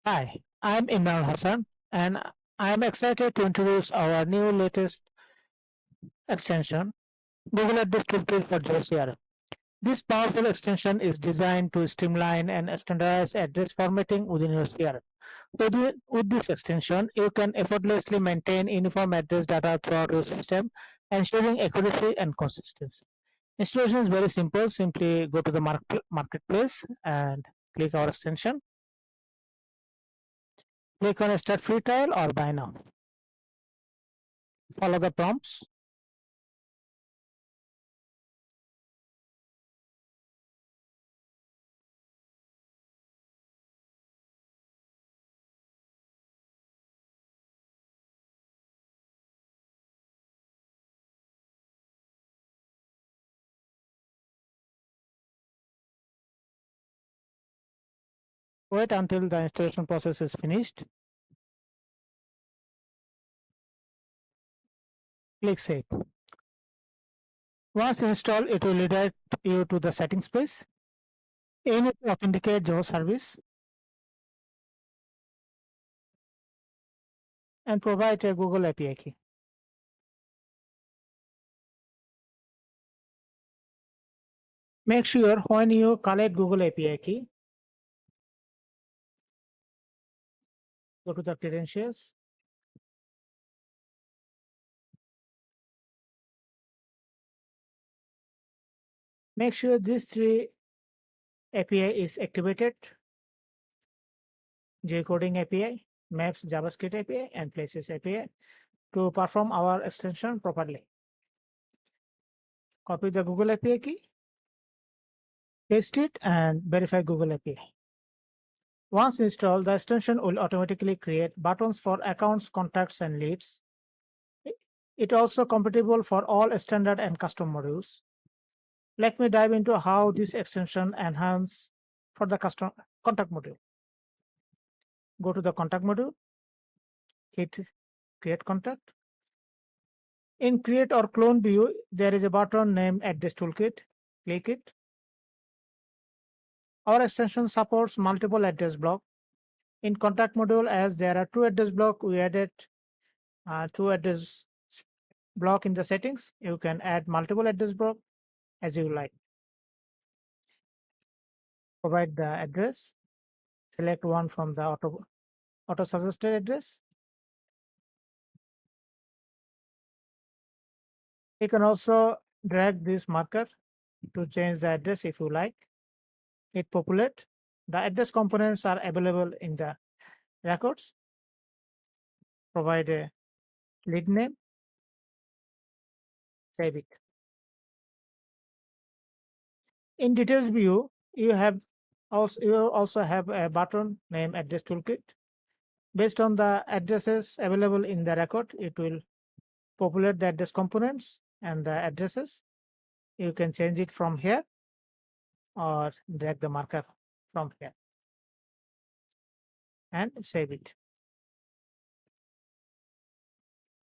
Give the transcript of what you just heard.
Hi, I'm Imran Hassan, and I'm excited to introduce our new latest extension, Google Address Toolkit for Zoho CRM. This powerful extension is designed to streamline and standardize address formatting within your CRM. With this extension, you can effortlessly maintain uniform address data throughout your system, ensuring accuracy and consistency. Installation is very simple. Simply go to the marketplace and click our extension. Click on Start Free Trial or Buy Now. Follow the prompts. Wait until the installation process is finished. Click Save. Once installed, it will redirect you to the settings page. You need to authenticate Zoho service and provide a Google API key. Make sure when you collect Google API key, go to the credentials. Make sure these three API is activated: 𝐾𝐫𝐨𝐻 API, Maps JavaScript API, and Places API to perform our extension properly. Copy the Google API key, paste it, and verify Google API. Once installed, the extension will automatically create buttons for accounts, contacts, and leads. It also compatible for all standard and custom modules. Let me dive into how this extension enhance for the custom contact module. Go to the contact module, hit create contact. In create or clone view, there is a button named Address Toolkit. Click it. Our extension supports multiple address blocks. In contact module, as there are two address blocks, we added two address block in the settings. You can add multiple address block as you like. Provide the address. Select one from the auto suggested address. You can also drag this marker to change the address if you like. Hit populate. The address components are available in the records. Provide a lead name. Save it. In details view, you also have a button named Address Toolkit. Based on the addresses available in the record, it will populate the address components and the addresses. You can change it from here or drag the marker from here and save it.